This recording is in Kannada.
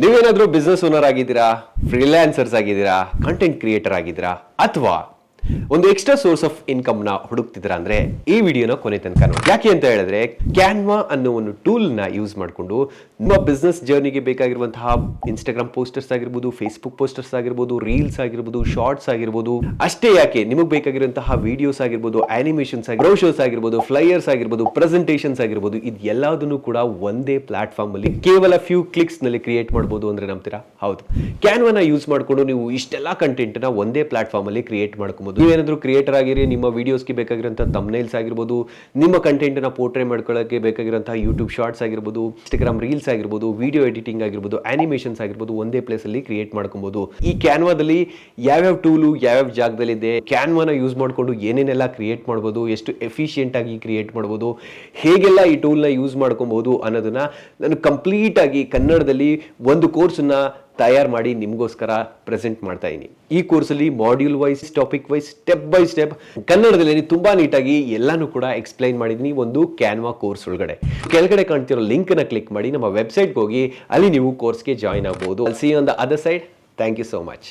ನೀವೇನಾದ್ರೂ ಬಿಸ್ನೆಸ್ ಓನರ್ ಆಗಿದ್ದೀರಾ, ಫ್ರೀಲಾನ್ಸರ್ಸ್ ಆಗಿದ್ದೀರಾ, ಕಂಟೆಂಟ್ ಕ್ರಿಯೇಟರ್ ಆಗಿದ್ದೀರಾ, ಅಥವಾ ಒಂದು ಎಕ್ಸ್ಟ್ರಾ ಸೋರ್ಸ್ ಆಫ್ ಇನ್ಕಮ್ ನ ಹುಡುಕ್ತಿದ್ರ ಅಂದ್ರೆ ಈ ವಿಡಿಯೋನ ಕೊನೆ ತನಕ ನೋಡಿ. ಯಾಕೆ ಅಂತ ಹೇಳಿದ್ರೆ ಕ್ಯಾನ್ವಾ ಅನ್ನೋ ಒಂದು ಟೂಲ್ ನ ಯೂಸ್ ಮಾಡಿಕೊಂಡು ನಿಮ್ಮ ಬಿಸ್ನೆಸ್ ಜರ್ನಿಗೆ ಬೇಕಾಗಿರುವಂತಹ ಇನ್ಸ್ಟಾಗ್ರಾಮ್ ಪೋಸ್ಟರ್ಸ್ ಆಗಿರ್ಬೋದು, ಫೇಸ್ಬುಕ್ ಪೋಸ್ಟರ್ಸ್ ಆಗಿರ್ಬೋದು, ರೀಲ್ಸ್ ಆಗಿರ್ಬೋದು, ಶಾರ್ಟ್ಸ್ ಆಗಿರ್ಬೋದು, ಅಷ್ಟೇ ಯಾಕೆ ನಿಮಗೆ ಬೇಕಾಗಿರುವಂತಹ ವಿಡಿಯೋಸ್ ಆಗಿರ್ಬೋದು, ಆನಿಮೇಷನ್ಸ್ ಆಗಿರ್ಬೋದು, ಬ್ರೋಷರ್ಸ್ ಆಗಿರ್ಬೋದು, ಫ್ಲೈಯರ್ಸ್ ಆಗಿರ್ಬೋದು, ಪ್ರೆಸೆಂಟೇಷನ್ಸ್ ಆಗಿರ್ಬೋದು, ಇದು ಎಲ್ಲದನ್ನು ಕೂಡ ಒಂದೇ ಪ್ಲಾಟ್ಫಾರ್ಮ್ ಅಲ್ಲಿ ಕೇವಲ ಫ್ಯೂ ಕ್ಲಿಕ್ಸ್ ನಲ್ಲಿ ಕ್ರಿಯೇಟ್ ಮಾಡಬಹುದು ಅಂದ್ರೆ ನಂಬ್ತೀರಾ? ಹೌದು. ಕ್ಯಾನ್ವಾನ ಯೂಸ್ ಮಾಡಿಕೊಂಡು ನೀವು ಇಷ್ಟೆಲ್ಲಾ ಕಂಟೆಂಟ್ ನ ಒಂದೇ ಪ್ಲಾಟ್ಫಾರ್ಮ್ ಅಲ್ಲಿ ಕ್ರಿಯೇಟ್ ಮಾಡ್ಕೊಬಹುದು. ನೀವೇನಾದ್ರೂ ಕ್ರಿಯೇಟರ್ ಆಗಿರಿ, ನಿಮ್ಮ ವಿಡಿಯೋಸ್ಗೆ ಬೇಕಾಗಿರುವಂತಹ ಥಂಬ್ನೇಲ್ಸ್ ಆಗಿರ್ಬೋದು, ನಿಮ್ಮ ಕಂಟೆಂಟ್ ನ ಪೋರ್ಟ್ರೇ ಮಾಡ್ಕೊಳ್ಳೋಕೆ ಬೇಕಾಗಿರುವಂತಹ ಯೂಟ್ಯೂಬ್ ಶಾರ್ಟ್ಸ್ ಆಗಿರ್ಬೋದು, ಇನ್ಸ್ಟಾಗ್ರಾಮ್ ರೀಲ್ಸ್ ಆಗಿರ್ಬೋದು, ವಿಡಿಯೋ ಎಡಿಟಿಂಗ್ ಆಗಿರ್ಬೋದು, ಆನಿಮೇಷನ್ಸ್ ಆಗಿರ್ಬೋದು, ಒಂದೇ ಪ್ಲೇಸ್ ಅಲ್ಲಿ ಕ್ರಿಯೇಟ್ ಮಾಡ್ಕೊಬಹುದು. ಈ ಕ್ಯಾನ್ವಾದಲ್ಲಿ ಯಾವ್ಯಾವ ಟೂಲು ಯಾವ್ಯಾವ ಜಾಗದಲ್ಲಿ ಇದೆ, ಕ್ಯಾನ್ವಾನ ಯೂಸ್ ಮಾಡಿಕೊಂಡು ಏನೇನೆಲ್ಲ ಕ್ರಿಯೇಟ್ ಮಾಡ್ಬೋದು, ಎಷ್ಟು ಎಫಿಷಿಯೆಂಟ್ ಆಗಿ ಕ್ರಿಯೇಟ್ ಮಾಡ್ಬೋದು, ಹೇಗೆಲ್ಲ ಈ ಟೂಲ್ ನ ಯೂಸ್ ಮಾಡ್ಕೊಬಹುದು ಅನ್ನೋದನ್ನ ನಾನು ಕಂಪ್ಲೀಟ್ ಆಗಿ ಕನ್ನಡದಲ್ಲಿ ಒಂದು ಕೋರ್ಸ್ನ ತಯಾರು ಮಾಡಿ ನಿಮಗೋಸ್ಕರ ಪ್ರೆಸೆಂಟ್ ಮಾಡ್ತಾ ಇದ್ದೀನಿ. ಈ ಕೋರ್ಸಲ್ಲಿ module wise, topic wise, step by step ಕನ್ನಡದಲ್ಲಿ ತುಂಬಾ ನೀಟಾಗಿ ಎಲ್ಲಾನು ಕೂಡ ಎಕ್ಸ್ಪ್ಲೈನ್ ಮಾಡಿದ್ದೀನಿ ಒಂದು ಕ್ಯಾನ್ವಾ ಕೋರ್ಸ್ ಒಳಗಡೆ. ಕೆಳಗಡೆ ಕಾಣ್ತಿರೋ ಲಿಂಕ್ ನ ಕ್ಲಿಕ್ ಮಾಡಿ ನಮ್ಮ ವೆಬ್ಸೈಟ್ಗೆ ಹೋಗಿ ಅಲ್ಲಿ ನೀವು ಕೋರ್ಸ್ಗೆ ಜಾಯಿನ್ ಆಗಬಹುದು. See on the other side. Thank you so much.